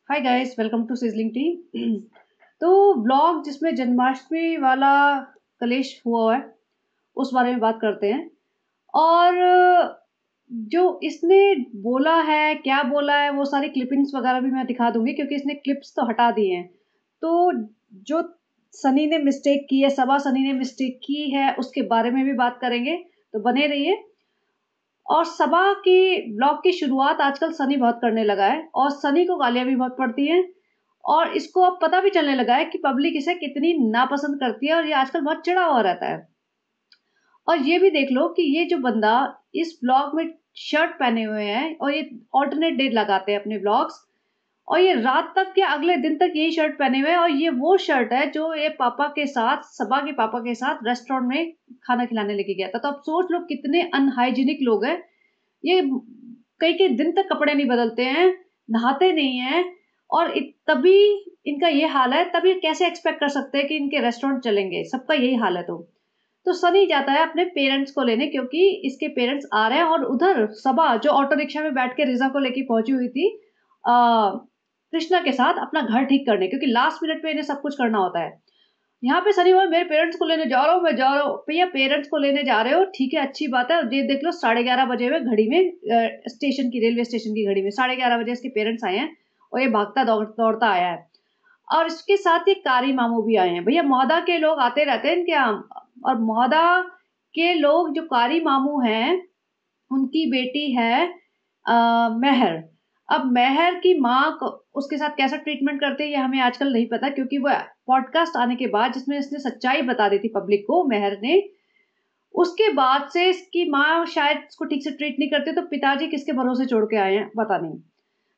Hi guys, welcome to sizzling tea. तो vlog जिसमें जन्माष्टमी वाला कलेश हुआ है उस बारे में बात करते हैं। और जो इसने बोला है, क्या बोला है, वो सारी क्लिपिंग्स वगैरह भी मैं दिखा दूंगी क्योंकि इसने क्लिप्स तो हटा दिए हैं। तो जो सनी ने मिस्टेक की है, सबा सनी ने मिस्टेक की है, उसके बारे में भी बात करेंगे। तो बने रहिए। और सबा की ब्लॉग की शुरुआत आजकल सनी बहुत करने लगा है और सनी को गालियां भी बहुत पड़ती हैं। और इसको अब पता भी चलने लगा है कि पब्लिक इसे कितनी नापसंद करती है और ये आजकल बहुत चिढ़ा हुआ रहता है। और ये भी देख लो कि ये जो बंदा इस ब्लॉग में शर्ट पहने हुए हैं और ये ऑल्टरनेट डे लगाते हैं अपने ब्लॉग्स। और ये रात तक या अगले दिन तक यही शर्ट पहने हुए हैं और ये वो शर्ट है जो ये पापा के साथ, सबा के पापा के साथ रेस्टोरेंट में खाना खिलाने लेके गया था। तो अब सोच लो कितने अनहाइजीनिक लोग हैं ये। कई कई दिन तक कपड़े नहीं बदलते हैं, नहाते नहीं हैं। और तभी इनका ये हाल है, तभी कैसे एक्सपेक्ट कर सकते हैं कि इनके रेस्टोरेंट चलेंगे। सबका यही हाल है। तो सनी जाता है अपने पेरेंट्स को लेने क्योंकि इसके पेरेंट्स आ रहे हैं। और उधर सबा जो ऑटो रिक्शा में बैठ के रिजा को लेके पहुंची हुई थी कृष्णा के साथ अपना घर ठीक करने, क्योंकि लास्ट मिनट पे इन्हें सब कुछ करना होता है। यहाँ पे सनी बोला मेरे पेरेंट्स को लेने जा रहा हूँ, मैं जा रहा हूँ। भैया पेरेंट्स को लेने जा रहे हो, ठीक है, अच्छी बात है। ये देख लो 11:30 बजे हुए घड़ी में, स्टेशन की, रेलवे स्टेशन की घड़ी में 11:30 बजे इसके पेरेंट्स आए हैं और ये भागता दौड़ता आया है। और इसके साथ ये कारी मामू भी आए हैं। भैया मौदा के लोग आते रहते हैं इनके यहाँ। और मौदा के लोग जो कारी मामू हैं उनकी बेटी है मेहर। अब मेहर की माँ को उसके साथ कैसा ट्रीटमेंट करते हैं ये हमें आजकल नहीं पता, क्योंकि वो पॉडकास्ट आने के बाद जिसमें इसने सच्चाई बता दी थी पब्लिक को, मेहर ने, उसके बाद से इसकी माँ शायद इसको ठीक से ट्रीट नहीं करते। तो पिताजी किसके भरोसे छोड़ के आए हैं पता नहीं।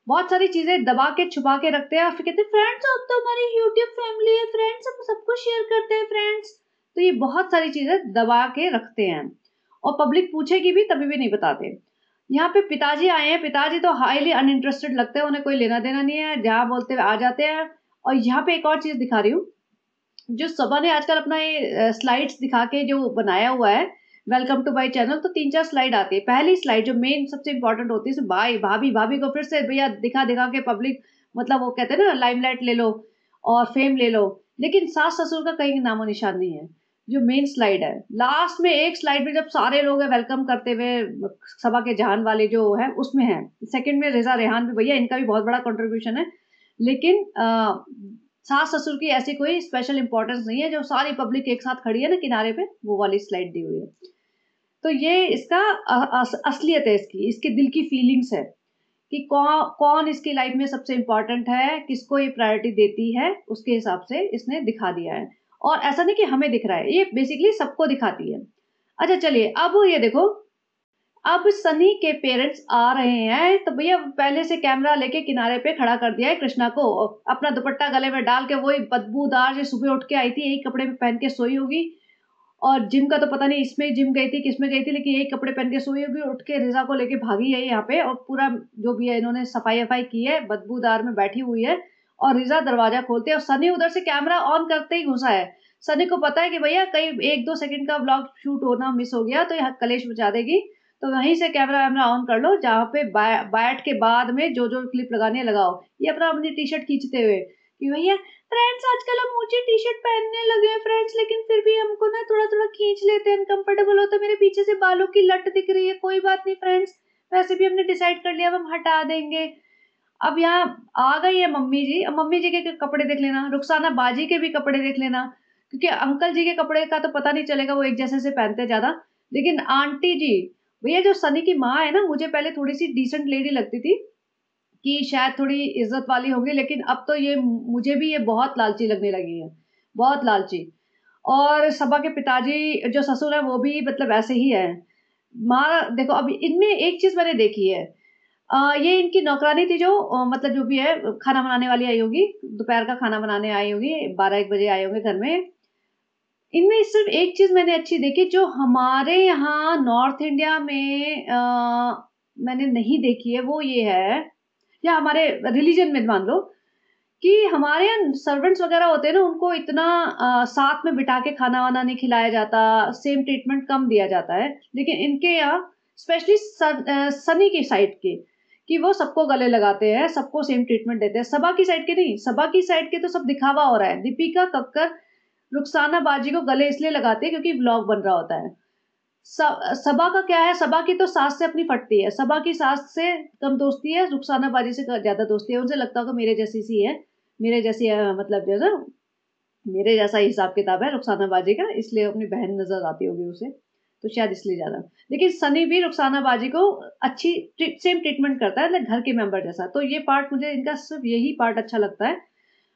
बहुत सारी चीजें दबा के छुपा के रखते हैं और फिर कहते हैं फ्रेंड्स अब तो हमारी यूट्यूब फैमिली है, फ्रेंड्स हम सबको शेयर करते हैं फ्रेंड्स। तो ये बहुत सारी चीजें दबा के रखते हैं और पब्लिक पूछेगी भी तभी भी नहीं बताते। यहाँ पे पिताजी आए हैं। पिताजी तो हाईली अनइंटरेस्टेड लगते हैं, उन्हें कोई लेना देना नहीं है, जहाँ बोलते हुए आ जाते हैं। और यहाँ पे एक और चीज दिखा रही हूँ। जो सबा ने आजकल अपना ये स्लाइड्स दिखा के जो बनाया हुआ है, वेलकम टू माई चैनल, तो 3-4 स्लाइड आती है। पहली स्लाइड जो मेन सबसे इंपॉर्टेंट होती है, भाई भाभी भाभी को फिर से भैया दिखा दिखा के पब्लिक, मतलब वो कहते हैं ना लाइमलाइट ले लो और फेम ले लो। लेकिन सास ससुर का कहीं नामो निशान नहीं है। जो मेन स्लाइड है, लास्ट में एक स्लाइड में जब सारे लोग है वेलकम करते हुए, सभा के जहान वाले जो है उसमें है। सेकंड में रिजा रेहान भी, भैया इनका भी बहुत बड़ा कंट्रीब्यूशन है। लेकिन सास ससुर की ऐसी कोई स्पेशल इंपॉर्टेंस नहीं है। जो सारी पब्लिक एक साथ खड़ी है ना किनारे पे, वो वाली स्लाइड दी हुई है। तो ये इसका असलियत है, इसकी इसके दिल की फीलिंग्स है कि कौन कौन इसकी लाइफ में सबसे इम्पोर्टेंट है, किसको ये प्रायोरिटी देती है, उसके हिसाब से इसने दिखा दिया है। और ऐसा नहीं कि हमें दिख रहा है, ये बेसिकली सबको दिखाती है। अच्छा चलिए, अब ये देखो, अब सनी के पेरेंट्स आ रहे हैं तो भैया पहले से कैमरा लेके किनारे पे खड़ा कर दिया है कृष्णा को, अपना दुपट्टा गले में डाल के, वही बदबूदार जो सुबह उठ के आई थी, यही कपड़े में पहन के सोई होगी। और जिम का तो पता नहीं इसमें जिम गई थी किसमें गई थी, लेकिन यही कपड़े पहन के सोई होगी। उठ के रिजा को लेके भागी है यहाँ पे और पूरा जो भी है इन्होंने सफाई वफाई की है, बदबूदार में बैठी हुई है। और रिजा दरवाजा खोलते हैं और सनी उधर से कैमरा ऑन करते ही घुसा है। सनी को पता है कि भैया कहीं 1-2 सेकंड का व्लॉग शूट होना मिस हो गया तो यहाँ कलेश मचा देगी। तो वहीं से कैमरा वैमरा ऑन कर लो, जहाँ पे बैठ के बाद में जो जो क्लिप लगाने लगाओ। ये अपनी टी शर्ट खींचते हुए कि भैया फ्रेंड्स आजकल हम ऊंची टी शर्ट पहनने लगे हैं फ्रेंड्स, लेकिन फिर भी हमको ना थोड़ा थोड़ा खींच लेते हैं, अनकंफर्टेबल होता है। मेरे पीछे से बालों की लट दिख रही है, कोई बात नहीं फ्रेंड्स, वैसे भी हमने डिसाइड कर लिया अब हम हटा देंगे। अब यहाँ आ गई है मम्मी जी। अब मम्मी जी के कपड़े देख लेना, रुखसाना बाजी के भी कपड़े देख लेना, क्योंकि अंकल जी के कपड़े का तो पता नहीं चलेगा, वो एक जैसे से पहनते ज्यादा। लेकिन आंटी जी, भैया जो सनी की माँ है ना, मुझे पहले थोड़ी सी डिसेंट लेडी लगती थी कि शायद थोड़ी इज्जत वाली होगी, लेकिन अब तो ये मुझे भी ये बहुत लालची लगने लगी है, बहुत लालची। और सबा के पिताजी जो ससुर है वो भी मतलब ऐसे ही है। माँ देखो, अब इनमें एक चीज मैंने देखी है। ये इनकी नौकरानी थी जो मतलब जो भी है खाना बनाने वाली आई होगी, दोपहर का खाना बनाने आई होगी, 12-1 बजे आए होंगे घर में। इनमें सिर्फ एक चीज मैंने अच्छी देखी जो हमारे यहाँ नॉर्थ इंडिया में मैंने नहीं देखी है, वो ये है, या हमारे रिलीजन में मान लो, कि हमारे यहाँ सर्वेंट्स वगैरह होते हैं ना, उनको इतना साथ में बिठा के खाना वाना नहीं खिलाया जाता, सेम ट्रीटमेंट कम दिया जाता है। लेकिन इनके यहाँ स्पेशली सनी की साइड के, कि वो सबको गले लगाते हैं, सबको सेम ट्रीटमेंट देते हैं। सबा की साइड के नहीं, सबा की साइड के तो सब दिखावा हो रहा है। दीपिका कक्कर रुखसाना बाजी को गले इसलिए लगाते हैं क्योंकि व्लॉग बन रहा होता है। सबा का क्या है, सबा की तो सास से अपनी फटती है, सबा की सास से कम दोस्ती है, रुखसाना बाजी से ज्यादा दोस्ती है। उनसे लगता होगा मेरे जैसी सी है, मेरे जैसी मतलब जो है ना, मेरे जैसा हिसाब किताब है रुखसाना बाजी का, इसलिए अपनी बहन नजर आती होगी उसे, तो शायद इसलिए ज्यादा। लेकिन सनी भी रुखसाना बाजी को अच्छी सेम ट्रीटमेंट करता है, घर के मेंबर जैसा। तो ये पार्ट मुझे इनका सिर्फ यही पार्ट अच्छा लगता है।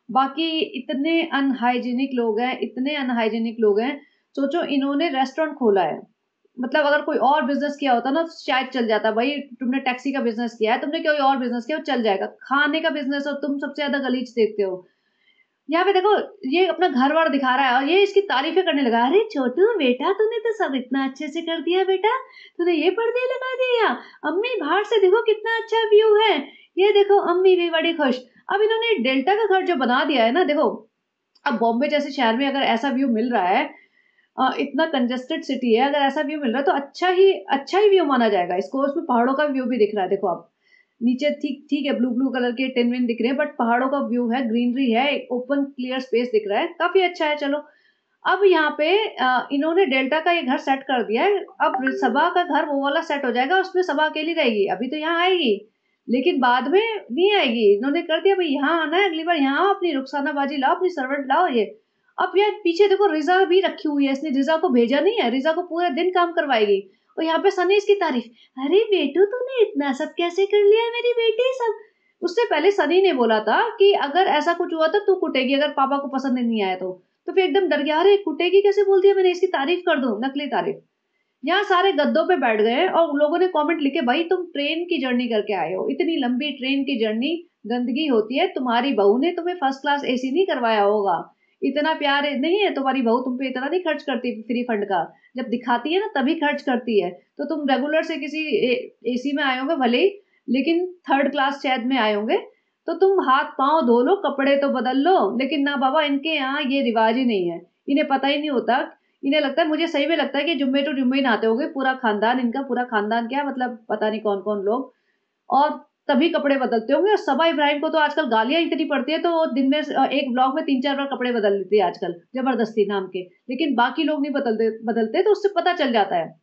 बाकी इतने अनहाइजीनिक लोग हैं, इतने अनहाइजीनिक लोग हैं। सोचो इन्होंने रेस्टोरेंट खोला है, मतलब अगर कोई और बिजनेस किया होता ना तो शायद चल जाता। भाई तुमने टैक्सी का बिजनेस किया है, तुमने कोई और बिजनेस किया, वो चल जाएगा। खाने का बिजनेस और तुम सबसे ज्यादा गलीज देखते हो। यहाँ पे देखो, ये अपना घर बार दिखा रहा है और ये इसकी तारीफें करने लगा। अरे छोटू बेटा, तूने तो सब इतना अच्छे से कर दिया बेटा, तूने ये पर्दे लगा दिया, अम्मी बाहर से देखो कितना अच्छा व्यू है, ये देखो अम्मी भी बड़ी खुश। अब इन्होंने डेल्टा का घर जो बना दिया है ना, देखो अब बॉम्बे जैसे शहर में अगर ऐसा व्यू मिल रहा है, इतना कंजेस्टेड सिटी है, अगर ऐसा व्यू मिल रहा है तो अच्छा ही व्यू माना जाएगा इसको। उसमें पहाड़ों का व्यू भी दिख रहा है, देखो आप नीचे ठीक ठीक है, ब्लू ब्लू कलर के टिन विन दिख रहे हैं, बट पहाड़ों का व्यू है, ग्रीनरी है, ओपन क्लियर स्पेस दिख रहा है, काफी अच्छा है। चलो अब यहाँ पे इन्होंने डेल्टा का ये घर सेट कर दिया है। अब सबा का घर वो वाला सेट हो जाएगा, उसमें सबा अकेली रहेगी। अभी तो यहाँ आएगी लेकिन बाद में नहीं आएगी। इन्होंने कर दिया भाई यहाँ आना है, अगली बार यहाँ आओ, अपनी रुखसाना बाजी लाओ, अपनी सर्वेंट लाओ। ये अब यार पीछे देखो रिजा भी रखी हुई है, इसने रिजा को भेजा नहीं है, रिजा को पूरे दिन काम करवाएगी। और यहाँ पे सनी इसकी तारीफ, अरे बेटू तूने इतना सब कैसे कर लिया मेरी बेटी सब। उससे पहले सनी ने बोला था कि अगर ऐसा कुछ हुआ तो तू कुटेगी, अगर पापा को पसंद नहीं आया तो फिर एकदम डर गया, अरे कुटेगी कैसे बोल दिया मैंने, इसकी तारीफ कर दूं, नकली तारीफ। यहाँ सारे गद्दों पे बैठ गए और लोगों ने कमेंट लिखे, भाई तुम ट्रेन की जर्नी करके आए हो, इतनी लंबी ट्रेन की जर्नी गंदगी होती है, तुम्हारी बहू ने तुम्हें फर्स्ट क्लास एसी नहीं करवाया होगा, इतना प्यार नहीं है तुम्हारी बहू तुम पे, इतना नहीं खर्च करती फ्री फंड का, जब दिखाती है ना तभी खर्च करती है। तो तुम रेगुलर से किसी एसी में आए होंगे भले ही, लेकिन थर्ड क्लास शायद में आए होंगे, तो तुम हाथ पांव धो लो, कपड़े तो बदल लो। लेकिन ना बाबा, इनके यहाँ ये रिवाज ही नहीं है, इन्हें पता ही नहीं होता। इन्हें लगता है, मुझे सही में लगता है कि जुम्मे टू जुम्मे ही नहाते होंगे पूरा खानदान इनका, पूरा खानदान क्या मतलब पता नहीं कौन कौन लोग, और तभी कपड़े बदलते होंगे। और सबा इब्राहिम को तो आजकल गालियां इतनी पड़ती है, तो वो दिन में एक ब्लॉग में 3-4 बार कपड़े बदल लेती है आजकल जबरदस्ती नाम के, लेकिन बाकी लोग नहीं बदलते तो उससे पता चल जाता है।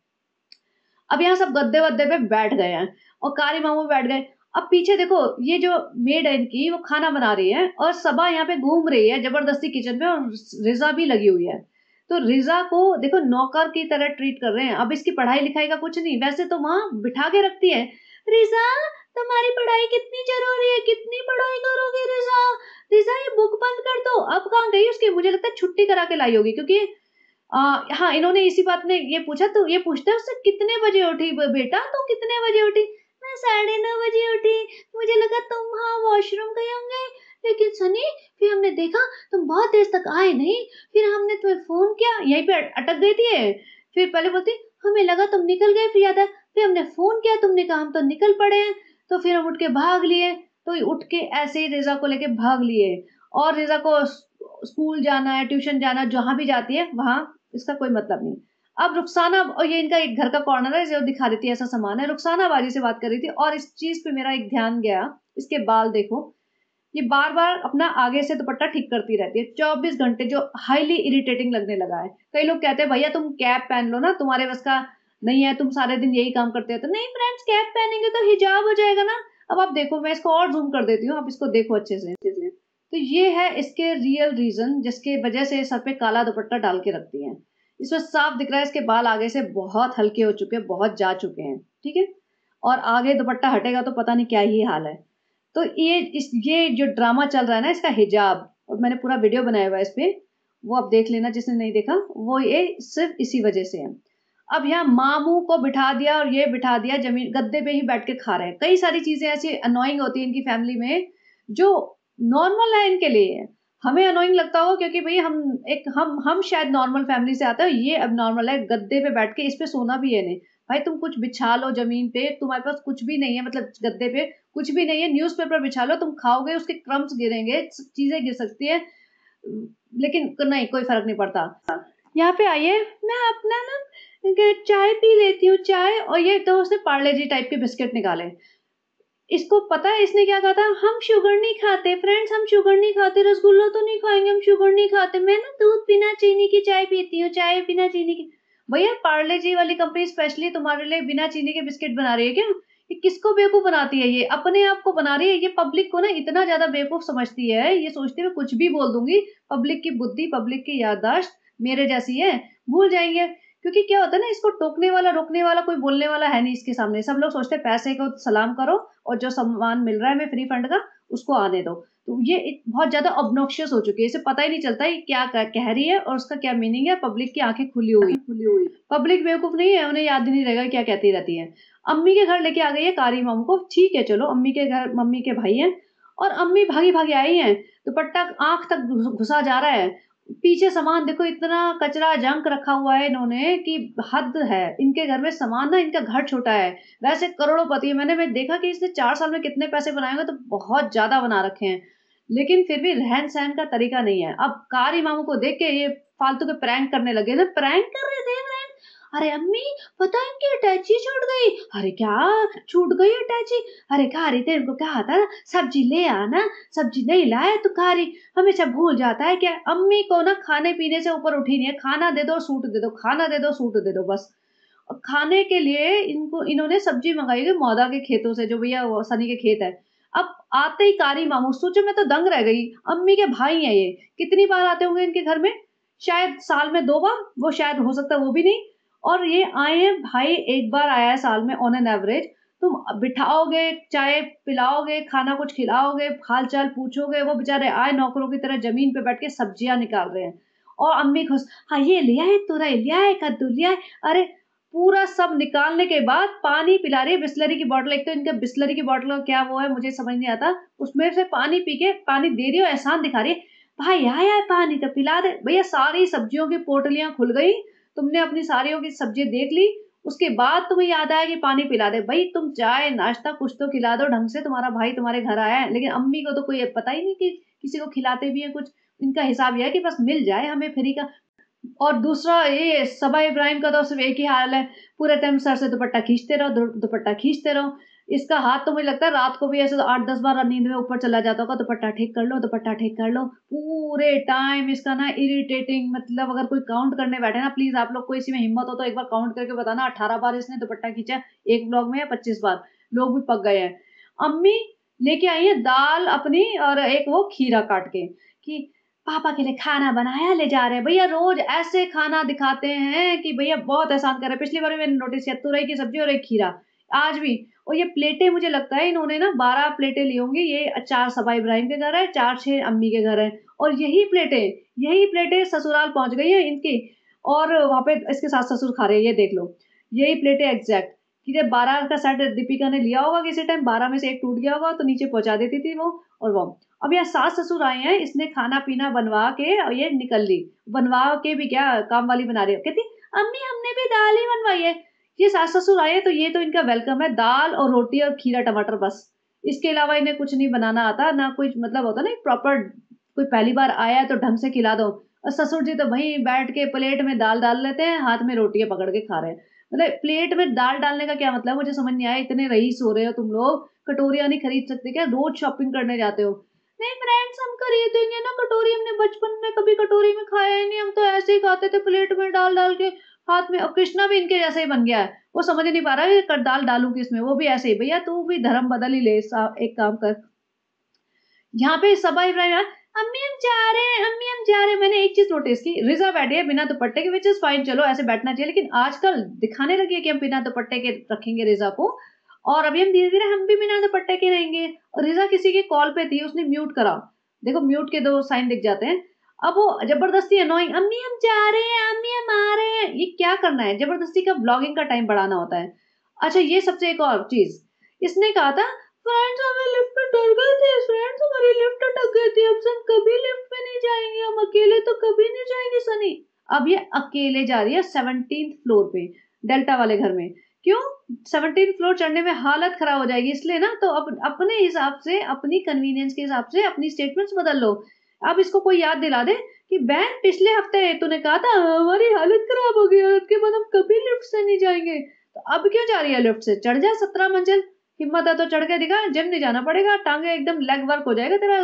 अब यहाँ सब गद्दे वद्दे पे बैठ गए हैं और कारी मामू बैठ गए। अब पीछे देखो, ये जो मेड है इनकी, वो खाना बना रही है और सबा यहाँ पे घूम रही है जबरदस्ती किचन में, और रिजा भी लगी हुई है। तो रिजा को देखो नौकर की तरह ट्रीट कर रहे हैं। अब इसकी पढ़ाई लिखाई का कुछ नहीं, वैसे तो वहां बिठा के रखती है, रिजा तुम्हारी पढ़ाई कितनी जरूरी है, कितनी पढ़ाई करोगी रिजा, रिजा ये बुक बंद कर दो। अब कहाँ गई उसकी, मुझे लगता है छुट्टी करा के लाई होगी, क्योंकि हाँ इन्होंने इसी बात में ये पूछा, तो ये पूछता है उससे कितने बजे उठी बेटा, तो कितने बजे उठी, मैं 9:30 बजे उठी, मुझे लगा तुम वहाँ वॉशरूम गए होंगे, लेकिन सनी फिर हमने देखा तुम बहुत देर तक आए नहीं, फिर हमने तुम्हें फोन किया, यहीं पे अटक गई थी ये। फिर पहले बोलती हमें लगा तुम निकल गए, फिर याद है फिर हमने फोन किया, तुमने कहा हम तो निकल पड़े हैं, तो फिर हम उठ के भाग लिए। तो उठ के ऐसे ही रिजा को लेके भाग लिए, और रिजा को स्कूल जाना है, ट्यूशन जाना, जहां भी जाती है वहां इसका कोई मतलब नहीं। अब रुखसाना, और ये इनका एक घर का कॉर्नर है जो दिखा देती है ऐसा सामान है, रुखसाना बाजी से बात कर रही थी और इस चीज पे मेरा एक ध्यान गया, इसके बाल देखो, ये बार बार अपना आगे से दुपट्टा ठीक करती रहती है 24 घंटे, जो हाईली इरिटेटिंग लगने लगा है। कई लोग कहते हैं भैया तुम कैप पहन लो ना, तुम्हारे बस का नहीं है, तुम सारे दिन यही काम करते हो। तो नहीं फ्रेंड्स, कैप पहनेंगे तो हिजाब हो जाएगा ना। अब आप देखो, मैं इसको और जूम कर देती हूँ, आप इसको देखो अच्छे से। तो ये है इसके रियल रीजन जिसके वजह से सर पे काला दुपट्टा डाल के रखती है। इसमें साफ दिख रहा है इसके बाल आगे से बहुत हल्के हो चुके हैं, बहुत जा चुके हैं, ठीक है, और आगे दुपट्टा हटेगा तो पता नहीं क्या ही हाल है। तो ये जो ड्रामा चल रहा है ना इसका हिजाब, और मैंने पूरा वीडियो बनाया हुआ है इस पे, वो आप देख लेना जिसने नहीं देखा, वो ये सिर्फ इसी वजह से है। अब यहाँ मामू को बिठा दिया और ये बिठा दिया जमीन गद्दे पे ही बैठ के खा रहे हैं। कई सारी चीजें ऐसी अनोइंग होती है इनकी फैमिली में जो नॉर्मल है इनके लिए, हमें अनोइंग लगता हो क्योंकि भाई हम शायद नॉर्मल फैमिली से आते हैं, ये अब नॉर्मल है, गद्दे पे बैठ के इस पे सोना भी है नहीं। भाई तुम कुछ बिछा लो जमीन पे, तुम्हारे पास कुछ भी नहीं है, मतलब गद्दे पे कुछ भी नहीं है, न्यूज़पेपर बिछा लो, तुम खाओगे उसके क्रम्स गिरेंगे, चीजें गिर सकती है, लेकिन नहीं कोई फर्क नहीं पड़ता। यहाँ पे आइए, मैं अपना ना चाय पी लेती हूँ, चाय, और ये तो उसने पार्ले जी टाइप के बिस्किट निकाले। इसको पता है इसने क्या कहा था, हम शुगर नहीं खाते फ्रेंड्स, हम शुगर नहीं खाते, रसगुल्ला तो नहीं खाएंगे, हम शुगर नहीं खाते, मैं ना दूध बिना चीनी की चाय पीती हूँ, चाय बिना चीनी की। भैया पार्ले जी वाली कंपनी स्पेशली तुम्हारे लिए बिना चीनी के बिस्किट बना रही है क्या? ये किसको बेवकूफ बनाती है? ये अपने आप को बना रही है। ये पब्लिक को ना इतना ज्यादा बेवकूफ समझती है, ये सोचती है कुछ भी बोल दूंगी, पब्लिक की बुद्धि, पब्लिक की याददाश्त मेरे जैसी है, भूल जाएंगे। क्योंकि क्या होता है ना, इसको टोकने वाला रोकने वाला कोई बोलने वाला है नहीं इसके सामने। सब लोग सोचते हैं पैसे को सलाम करो और जो सम्मान मिल रहा है हमें फ्री फंड का उसको आने दो। तो ये बहुत ज्यादा ऑब्नॉक्शियस हो चुकी है, इसे पता ही नहीं चलता है क्या कह रही है और उसका क्या मीनिंग है। पब्लिक की आंखें खुली हुई पब्लिक बेवकूफ नहीं है, उन्हें याद ही नहीं रहेगा क्या कहती रहती है। अम्मी के घर लेके आ गई है कारी मामू को, ठीक है चलो, अम्मी के घर मम्मी के भाई हैं और अम्मी भागी भागी आई हैं, दुपट्टा आंख तक घुसा जा रहा है। पीछे सामान देखो, इतना कचरा जंक रखा हुआ है इन्होंने कि हद है। इनके घर में सामान ना, इनका घर छोटा है, वैसे करोड़ोंपति है। मैं देखा कि इसने 4 साल में कितने पैसे बनाए होंगे, तो बहुत ज्यादा बना रखे हैं, लेकिन फिर भी रहन सहन का तरीका नहीं है। अब कारी मामू को देख के ये फालतू के प्रैंक करने लगे थे, प्रैंक कर रहे थे फ्रेंड। अरे अम्मी पता है इनकी अटैची छूट गई। अरे क्या छूट गई अटैची? अरे कारी तेरे को कहा था ना सब्जी ले आना, सब्जी नहीं लाए तो कारी हमेशा भूल जाता है क्या? अम्मी को ना खाने पीने से ऊपर उठी नहीं है, खाना दे दो सूट दे दो, खाना दे दो सूट दे दो बस। और खाने के लिए इन्होंने सब्जी मंगाई है मौदा के खेतों से, जो भैया सनी के खेत है। अब आते ही कारी मामू, सोचो मैं तो दंग रह गई। अम्मी के भाई हैं ये, कितनी बार आते होंगे इनके घर में? शायद साल में 2 बार, वो शायद हो सकता है वो भी नहीं। और ये आए हैं भाई, एक बार आया है साल में ऑन एन एवरेज। तुम बिठाओगे, चाय पिलाओगे, खाना कुछ खिलाओगे, हाल चाल पूछोगे, वो बेचारे आए नौकरों की तरह जमीन पे बैठ के सब्जियां निकाल रहे हैं। और अम्मी खुश, हाँ ये लिया है, तुरई लिया है, कद्दू लिया है। अरे पूरा सब निकालने के बाद पानी पिला रही है, बिस्लरी की बॉटल। एक तो इनका बिस्लरी की बॉटल का क्या वो है मुझे समझ नहीं आता, उसमें से पानी पी के पानी दे रही हो, एहसान दिखा रही है, भाई आया है पानी तो पिला दे। भैया सारी सब्जियों की पोटलियां खुल गई, तुमने अपनी सारियों की सब्जी देख ली, उसके बाद तुम्हें याद आया कि पानी पिला दे। भाई तुम चाय नाश्ता कुछ तो खिला दो ढंग से, तुम्हारा भाई तुम्हारे घर आया है। लेकिन अम्मी को तो कोई पता ही नहीं कि किसी को खिलाते भी है कुछ। इनका हिसाब यह है कि बस मिल जाए हमें फ्री का। और दूसरा ये सबा इब्राहिम का तो सिर्फ एक ही हाल है, पूरे टाइम सर से दुपट्टा खींचते रहो, दुपट्टा खींचते रहो। इसका हाथ तो मुझे लगता है रात को भी ऐसे तो 8-10 बार नींद में ऊपर चला जाता होगा, दुपट्टा ठीक कर लो, दुपट्टा ठीक कर लो। पूरे टाइम इसका ना इरिटेटिंग, मतलब अगर कोई काउंट करने बैठे ना, प्लीज आप लोग को इसी में हिम्मत हो तो एक बार काउंट करके बताना 18 बार इसने दुपट्टा खींचा एक ब्लॉग में, या 25 बार। लोग भी पक गए हैं। अम्मी लेके आई है दाल अपनी और एक वो खीरा काट के कि पापा के लिए खाना बनाया ले जा रहे हैं। भैया रोज ऐसे खाना दिखाते हैं कि भैया बहुत एहसान कर रहे हैं। पिछली बार भी मैंने नोटिस किया, तुरई की सब्जी और एक खीरा, आज भी। और ये प्लेटें मुझे लगता है इन्होंने ना 12 प्लेटें ली होंगी। ये 4 सबा इब्राहिम के घर है, 4-6 अम्मी के घर है, और यही प्लेटें ससुराल पहुंच गई है इनकी, और वहां पे इसके सास ससुर खा रहे हैं, ये देख लो। यही प्लेटें एग्जैक्ट कि जब 12 का सेट दीपिका ने लिया होगा किसी टाइम, 12 में से एक टूट गया होगा तो नीचे पहुंचा देती थी वो। और वो अब यहाँ सास ससुर आए हैं, इसने खाना पीना बनवा के और ये निकल ली। बनवा के भी क्या, काम वाली बना रही है, कहती अम्मी हमने भी दाल ही बनवाई है। ये सास ससुर आए तो ये तो इनका वेलकम है, दाल और रोटी और खीरा टमाटर बस। इसके अलावा इन्हें कुछ नहीं बनाना आता ना, कुछ मतलब होता ना प्रॉपर, कोई पहली बार आया है तो ढंग से खिला दो। और ससुर जी तो भाई बैठ के प्लेट में दाल डाल लेते हैं, हाथ में रोटियां पकड़ के खा रहे हैं। मतलब प्लेट में दाल डालने का क्या मतलब, मुझे समझ नहीं आया। इतने रईस हो रहे हो तुम लोग, कटोरियां नहीं खरीद सकते क्या? रोज शॉपिंग करने जाते हो। नहीं फ्रेंड्स हम खरीदेंगे ना कटोरी, हमने बचपन में कभी कटोरी में खाया ही नहीं, हम तो ऐसे ही खाते थे प्लेट में डाल डाल के हाथ में। और कृष्णा भी इनके जैसे ही बन गया है, वो समझ नहीं पा रहा है कि दाल डालू किसमें, वो भी ऐसे ही। भैया तू भी धर्म बदल ही ले, एक काम कर। यहाँ पे सबा इब्राहिम, अम्मी हम जा रहे हैं, अम्मी हम जा रहे हैं। मैंने एक चीज नोटिस की, रिजा बैठी है बिना दुपट्टे के, विच इज फाइन, चलो ऐसे बैठना चाहिए, लेकिन आजकल दिखाने लगी है कि हम बिना दुपट्टे के रखेंगे रिजा को, और अभी हम धीरे धीरे हम भी बिना दुपट्टे के रहेंगे। और रिजा किसी के कॉल पे थी, उसने म्यूट करा, देखो म्यूट के 2 साइन दिख जाते हैं। अब वो जबरदस्ती अनोइंग, अम्मी हम जा रहे हैं, अम्मी हम आ रहे हैं, ये क्या करना है? जबरदस्ती का ब्लॉगिंग का टाइम बढ़ाना होता है। अच्छा ये सबसे एक और चीज, इसने कहा था फ्रेंड्स हमें लिफ्ट में डर गए थे, फ्रेंड्स हमारी लिफ्ट अटक गई थी, अब से हम कभी लिफ्ट में नहीं जाएंगे, हम अकेले तो कभी नहीं जाएंगे सनी। अब ये अकेले जा रही है 17th फ्लोर पे, डेल्टा वाले घर में। क्यों? 17th फ्लोर चढ़ने में हालत खराब हो जाएगी इसलिए ना। तो अब अपने हिसाब से, अपनी कन्वीनियंस के हिसाब से अपनी स्टेटमेंट्स बदल लो। अब इसको कोई याद दिला दे कि बहन पिछले हफ्ते तूने कहा था हमारी हालत खराब हो गई, हालत के बाद हम कभी लिफ्ट से नहीं जाएंगे, तो अब क्यों जा रही है लिफ्ट से? चढ़ जा 17 मंजिल, हिम्मत है तो चढ़ के दिखा, जिम नहीं जाना पड़ेगा, टांगे एकदम लेग वर्क हो जाएगा तेरा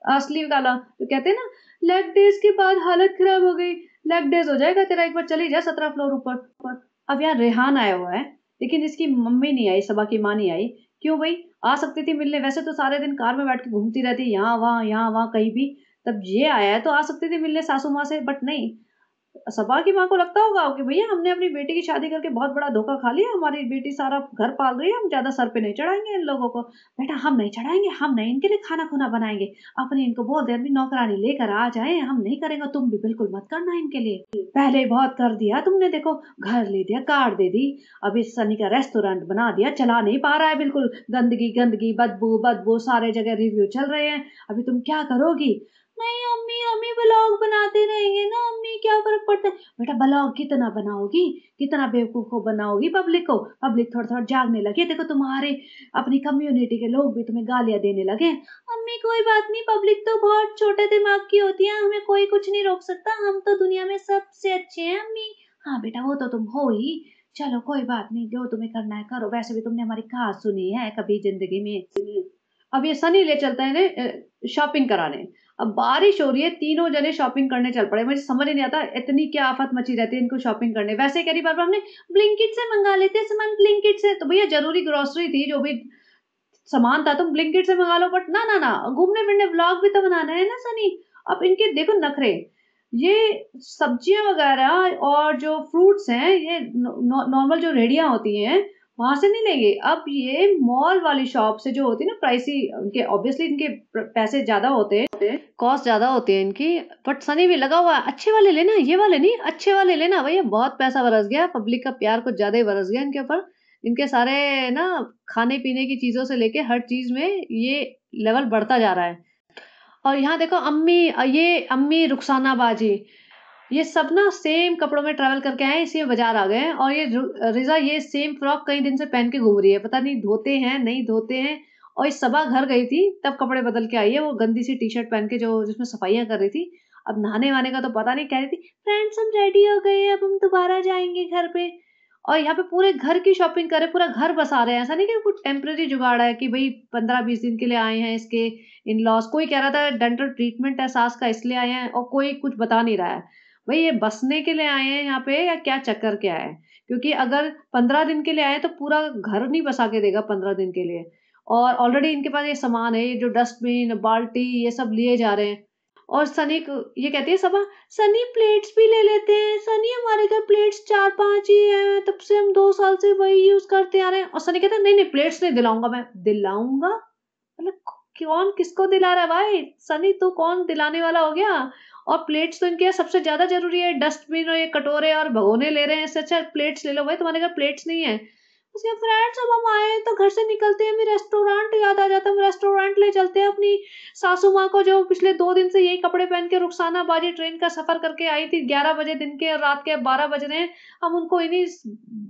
असली वाला। तो कहते हैं ना, लेग डेज के बाद हालत खराब हो गई, लेग डेज हो जाएगा तेरा, एक बार चली जा 17 फ्लोर ऊपर। अब यहाँ रेहान आया हुआ है, लेकिन इसकी मम्मी नहीं आई, सबा की माँ नहीं आई। क्यों भाई, आ सकती थी मिलने, वैसे तो सारे दिन कार में बैठ के घूमती रहती, यहाँ वहाँ कहीं भी। तब ये आया है तो आ सकती थी मिलने सासू माँ से, बट नहीं। सबा की माँ को लगता होगा कि भैया हमने अपनी बेटी की शादी करके बहुत बड़ा धोखा खा लिया, हमारी बेटी सारा घर पाल रही है, हम ज्यादा सर पे नहीं चढ़ाएंगे इन लोगों को। बेटा हम नहीं चढ़ाएंगे, हम नहीं इनके लिए खाना खुना बनाएंगे, अपने इनको बोल दे अपनी नौकरानी लेकर आ जाए, हम नहीं करेंगे, तुम भी बिल्कुल मत करना इनके लिए, पहले ही बहुत कर दिया तुमने, देखो घर ले दिया, कार दे दी, अभी सनी का रेस्टोरेंट बना दिया, चला नहीं पा रहा है, बिल्कुल गंदगी गंदगी, बदबू बदबू, सारे जगह रिव्यू चल रहे हैं, अभी तुम क्या करोगी। नहीं अम्मी, हम ही ब्लॉग बनाते रहेंगे ना अम्मी, क्या फर्क पड़ता है। बेटा ब्लॉग कितना बनाओगी, कितना बेवकूफ को बनाओगी पब्लिक को, पब्लिक थोड़ा थोड़ा जागने लगे, देखो तुम्हारे अपनी कम्युनिटी के लोग भी तुम्हें गालियां देने लगे। अम्मी कोई बात नहीं, पब्लिक तो बहुत छोटे दिमाग की होती है, हमें कोई कुछ नहीं रोक सकता, हम तो दुनिया में सबसे अच्छे हैं अम्मी। हाँ बेटा वो तो तुम हो ही, चलो कोई बात नहीं, जो तुम्हें करना है करो, वैसे भी तुमने हमारी कहानी सुनी है कभी जिंदगी में। अब ये सनी ले चलते हैं शॉपिंग कराने। अब बारिश हो रही है, तीनों जने शॉपिंग करने चल पड़े, मुझे समझ नहीं आता इतनी क्या आफत मची रहती है इनको शॉपिंग करने। वैसे कह रही बार बार हमने ब्लिंकिट से मंगा लेते हैं सामान, ब्लिंकिट से, तो भैया जरूरी ग्रोसरी थी, जो भी सामान था तुम ब्लिंकिट से मंगा लो, बट ना ना ना, घूमने फिरने व्लॉग भी तो बनाना है ना सनी। अब इनके देखो नखरे, ये सब्जियां वगैरह और जो फ्रूट्स हैं ये नॉर्मल जो रेडियां होती हैं वहां से नहीं लेंगे, अब ये मॉल वाली शॉप से जो होती है ना, प्राइसी, उनके ऑब्वियसली इनके पैसे ज्यादा होते हैं, कॉस्ट ज्यादा होती है इनकी, बट सनी भी लगा हुआ है, अच्छे वाले लेना, ये वाले नहीं, अच्छे वाले लेना भैया, बहुत पैसा बरस गया, पब्लिक का प्यार कुछ ज्यादा ही बरस गया इनके ऊपर। इनके सारे ना खाने पीने की चीजों से लेके हर चीज में ये लेवल बढ़ता जा रहा है। और यहाँ देखो अम्मी, ये अम्मी रुखसाना बाजी, ये सब ना सेम कपड़ों में ट्रैवल करके आए, इसी में बाजार आ गए हैं, और ये रिजा ये सेम फ्रॉक कई दिन से पहन के घूम रही है, पता नहीं धोते हैं नहीं धोते हैं। और इस सबा घर गई थी तब कपड़े बदल के आई है, वो गंदी सी टी शर्ट पहन के जो जिसमें सफाइयां कर रही थी। अब नहाने वाने का तो पता नहीं, कह रही थी फ्रेंड्स हम रेडी हो गए, अब हम दोबारा जाएंगे घर पे। और यहाँ पे पूरे घर की शॉपिंग करे, पूरा घर बसा रहे हैं, ऐसा नहीं कि कुछ टेम्परेरी जुगाड़ है कि भाई 15-20 दिन के लिए आए हैं इसके इन लॉस। कोई कह रहा था डेंटल ट्रीटमेंट है सास का इसलिए आए हैं, और कोई कुछ बता नहीं रहा है भाई ये बसने के लिए आए हैं यहाँ पे या क्या चक्कर क्या है। क्योंकि अगर 15 दिन के लिए आए तो पूरा घर नहीं बसा के देगा 15 दिन के लिए। और ऑलरेडी इनके पास ये सामान है, ये जो डस्टबिन बाल्टी ये सब लिए जा रहे हैं। और सनी ये कहती है सबा, सनी प्लेट्स भी ले लेते हैं, सनी हमारे घर प्लेट्स 4-5 ही हैं, तब से हम 2 साल से वही यूज करते आ रहे हैं। और सनी कहता है नहीं नहीं प्लेट्स नहीं दिलाऊंगा, मैं दिलाऊंगा, मतलब कौन किसको दिला रहा है भाई, सनी तू कौन दिलाने वाला हो गया। और प्लेट्स तो इनके यहाँ सबसे ज्यादा जरूरी है, डस्टबिन और ये कटोरे और भगोने ले रहे हैं, इससे अच्छा प्लेट्स ले लो भाई, तुम्हारे घर प्लेट्स नहीं है। उसके फ्रेंड्स अब हम आए तो घर से निकलते हैं, हमें रेस्टोरेंट याद आ जाता है, हम रेस्टोरेंट ले चलते हैं अपनी सासू माँ को, जो पिछले 2 दिन से यही कपड़े पहन के रुखसाना बाजी ट्रेन का सफर करके आई थी, 11 बजे दिन के और रात के 12 बज रहे हैं, हम उनको इन्हीं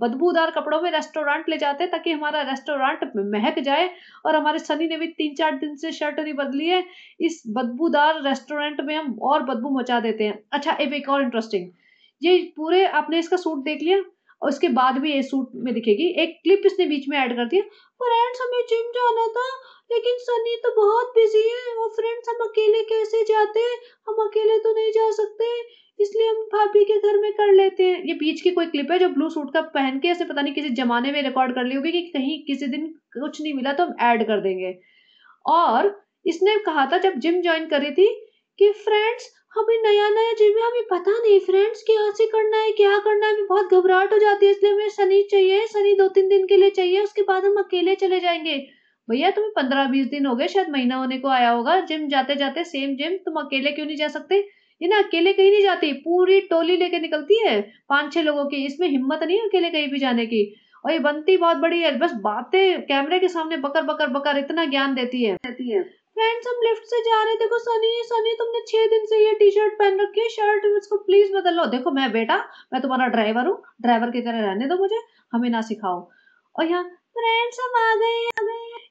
बदबूदार कपड़ों में रेस्टोरेंट ले जाते हैं ताकि हमारा रेस्टोरेंट महक जाए। और हमारे सनी ने भी 3-4 दिन से शर्ट नहीं बदली है, इस बदबूदार रेस्टोरेंट में हम और बदबू मचा देते हैं। अच्छा एक और इंटरेस्टिंग, ये पूरे आपने इसका सूट देख लिया और उसके बाद भी ये सूट में दिखेगी, एक क्लिप इसने बीच में ऐड कर दिया, फ्रेंड्स हमें जिम जाना था लेकिन सनी तो बहुत बिजी है, और फ्रेंड्स हम अकेले कैसे जाते, हम अकेले तो नहीं जा सकते, इसलिए हम भाभी के घर में कर लेते हैं। ये बीच की कोई क्लिप है जो ब्लू सूट का पहन के ऐसे पता नहीं किसी जमाने में रिकॉर्ड कर ली होगी कि कहीं किसी दिन कुछ नहीं मिला तो हम ऐड कर देंगे। और इसने कहा था जब जिम ज्वाइन करी थी कि फ्रेंड्स अभी नया नया जिम है, हमें पता नहीं फ्रेंड्स क्या से करना है क्या करना है, हमें बहुत घबराहट हो जाती है, इसलिए हमें सनी चाहिए, सनी 2-3 दिन के लिए चाहिए, उसके बाद हम अकेले चले जाएंगे। भैया तुम्हें 15-20 दिन हो गए, शायद महीना होने को आया होगा जिम जाते जाते, सेम जिम, तुम अकेले क्यों नहीं जा सकते। ये ना अकेले कहीं नहीं जाती, पूरी टोली लेके निकलती है 5-6 लोगों की, इसमें हिम्मत नहीं है अकेले कहीं भी जाने की। और ये बनती बहुत बड़ी है, बस बातें कैमरे के सामने बकर बकर बकर इतना ज्ञान देती है। फ्रेंड्स हम लिफ्ट से जा रहे, देखो सनी सनी तुमने 6 दिन से ये टी शर्ट पहन रखी है, शर्ट इसको प्लीज बदल लो। देखो मैं बेटा, मैं तुम्हारा ड्राइवर हूँ, ड्राइवर की तरह रहने दो मुझे, हमें ना सिखाओ। और यहाँ फ्रेंड्स हम आ गए,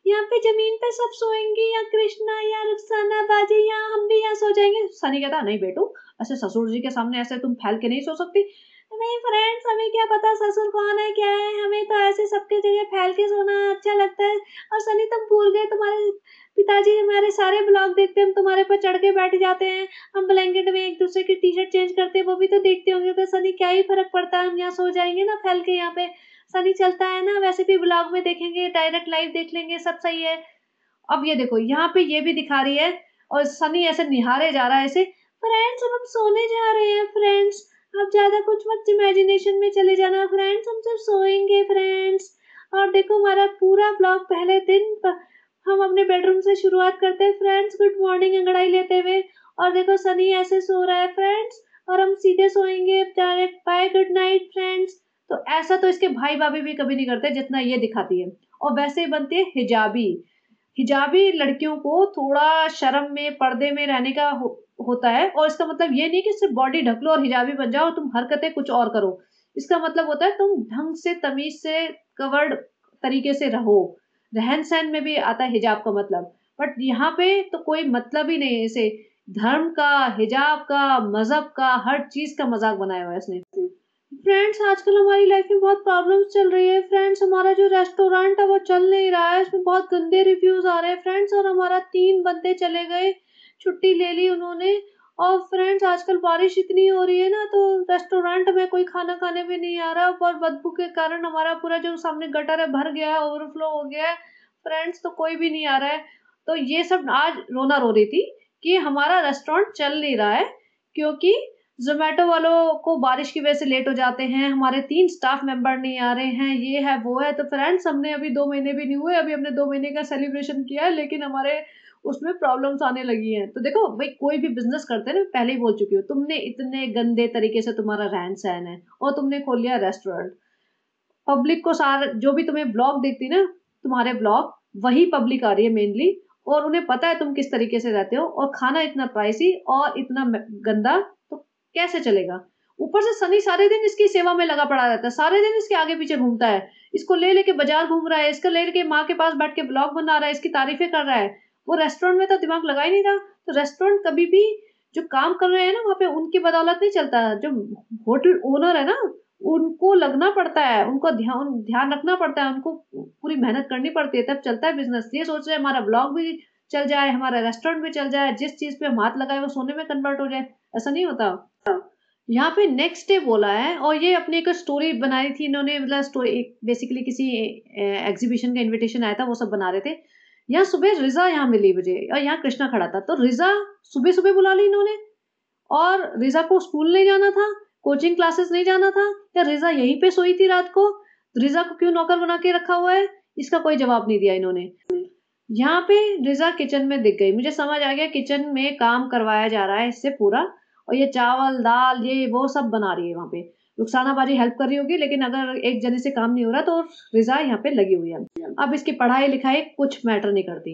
यहाँ पे जमीन पे सब सोएंगे, या कृष्णा या रुखसाना बाजी, यहाँ हम भी यहाँ सो जाएंगे। सनी कहता नहीं बेटू, ऐसे ससुर जी के सामने ऐसे तुम फैल के नहीं सो सकती। नहीं फ्रेंड्स, हमें क्या पता ससुर कौन है क्या है, हमें तो ऐसे सबके जगह फैल के सोना अच्छा लगता है। और सनी तुम भूल गए, तुम्हारे पिताजी हमारे सारे ब्लॉग देखते हैं, हम तुम्हारे पर चढ़ के बैठ जाते हैं, हम ब्लैंकेट में एक दूसरे की टी शर्ट चेंज करते हैं, वो भी तो देखते होंगे। तो सनी क्या ही फर्क पड़ता है, हम यहाँ सो जाएंगे ना फैल के, यहाँ पे सनी चलता है ना, वैसे भी ब्लॉग में देखेंगे, डायरेक्ट लाइव देख लेंगे, सब सही है। अब ये देखो यहाँ पे ये भी दिखा रही है और सनी ऐसे निहारे जा रहा है ऐसे, फ्रेंड्स अब हम सोने जा रहे हैं फ्रेंड्स, अब ज्यादा कुछ मत इमेजिनेशन में चले जाना फ्रेंड्स, हम सिर्फ सोएंगे फ्रेंड्स। और देखो हमारा पूरा ब्लॉग पहले दिन हम अपने बेडरूम से शुरुआत करते हैं फ्रेंड्स, गुड मॉर्निंग अंगड़ाई लेते हुए। और देखो सनी ऐसे सो रहा है फ्रेंड्स, और हम सीधे सोएंगे direct, bye good night friends. तो ऐसा तो इसके भाई भाभी भी कभी नहीं करते जितना ये दिखाती है। और वैसे ही बनती है हिजाबी। हिजाबी लड़कियों को थोड़ा शर्म में, पर्दे में रहने का होता है, और इसका मतलब ये नहीं कि सिर्फ बॉडी ढक लो और हिजाबी बन जाओ, तुम हरकतें कुछ और करो। इसका मतलब होता है तुम ढंग से, तमीज से, कवर्ड तरीके से रहो। रहन सहन में भी आता है हिजाब का मतलब। बट यहाँ पे तो कोई मतलब ही नहीं है इसे। धर्म का, हिजाब का, मजहब का, हर चीज का मजाक बनाया हुआ है इसने। फ्रेंड्स आजकल हमारी लाइफ में बहुत प्रॉब्लम्स चल रही है फ्रेंड्स, हमारा जो रेस्टोरेंट है वो चल नहीं रहा है, इसमें बहुत गंदे रिव्यूज आ रहे हैं फ्रेंड्स, और हमारा 3 बंदे चले गए, छुट्टी ले ली उन्होंने। और फ्रेंड्स आजकल बारिश इतनी हो रही है ना, तो रेस्टोरेंट में कोई खाना खाने भी नहीं आ रहा, और बदबू के कारण हमारा पूरा जो सामने गटर है भर गया है, ओवरफ्लो हो गया है फ्रेंड्स, तो कोई भी नहीं आ रहा है। तो ये सब आज रोना रो रही थी कि हमारा रेस्टोरेंट चल नहीं रहा है, क्योंकि जोमेटो वालों को बारिश की वजह से लेट हो जाते हैं, हमारे 3 स्टाफ मेंबर नहीं आ रहे हैं, ये है वो है। तो फ्रेंड्स हमने अभी 2 महीने भी नहीं हुए, अभी हमने 2 महीने का सेलिब्रेशन किया है, लेकिन हमारे उसमें प्रॉब्लम्स आने लगी हैं। तो देखो भाई, कोई भी बिजनेस करते हैं ना, पहले ही बोल चुकी हूँ, तुमने इतने गंदे तरीके से तुम्हारा रहन सहन है और तुमने खोल लिया रेस्टोरेंट, पब्लिक को सारा जो भी तुम्हें ब्लॉग देखती है ना, तुम्हारे ब्लॉग वही पब्लिक आ रही है मेनली, और उन्हें पता है तुम किस तरीके से रहते हो, और खाना इतना प्राइसी और इतना गंदा, तो कैसे चलेगा। ऊपर से सनी सारे दिन इसकी सेवा में लगा पड़ा रहता है, सारे दिन इसके आगे पीछे घूमता है, इसको ले लेके बाजार घूम रहा है, इसको ले लेके माँ के पास बैठ के ब्लॉग बना रहा है, इसकी तारीफें कर रहा है। वो रेस्टोरेंट में तो दिमाग लगा ही नहीं रहा। तो रेस्टोरेंट कभी भी जो काम कर रहे हैं ना वहाँ पे, उनकी बदौलत नहीं चलता। जो होटल ओनर है ना, उनको लगना पड़ता है, उनको ध्यान ध्यान रखना पड़ता है, उनको पूरी मेहनत करनी पड़ती है, तब चलता है बिजनेस। ये सोच रहे हैं हमारा ब्लॉग भी चल जाए, हमारा रेस्टोरेंट भी चल जाए, जिस चीज पे हम हाथ लगाए वो सोने में कन्वर्ट हो जाए, ऐसा नहीं होता। यहाँ पे नेक्स्ट डे बोला है, और ये अपनी एक स्टोरी बनाई थी इन्होंने, मतलब स्टोरी बेसिकली किसी एग्जीबिशन का इनविटेशन आया था, वो सब बना रहे थे। यहाँ सुबह रिजा यहाँ मिली मुझे, और यहाँ कृष्णा खड़ा था, तो रिजा सुबह सुबह बुला ली इन्होंने। और रिजा को स्कूल नहीं जाना था, कोचिंग क्लासेस नहीं जाना था, या रिजा यहीं पे सोई थी रात को, तो रिजा को क्यों नौकर बना के रखा हुआ है, इसका कोई जवाब नहीं दिया इन्होंने। यहाँ पे रिजा किचन में दिख गई, मुझे समझ आ गया किचन में काम करवाया जा रहा है इससे पूरा, और ये चावल दाल ये वो सब बना रही है वहाँ पे। रुखसाना बाजी हेल्प कर रही होगी, लेकिन अगर एक जने से काम नहीं हो रहा तो रिजा यहाँ पे लगी हुई है। अब इसकी पढ़ाई लिखाई कुछ मैटर नहीं करती।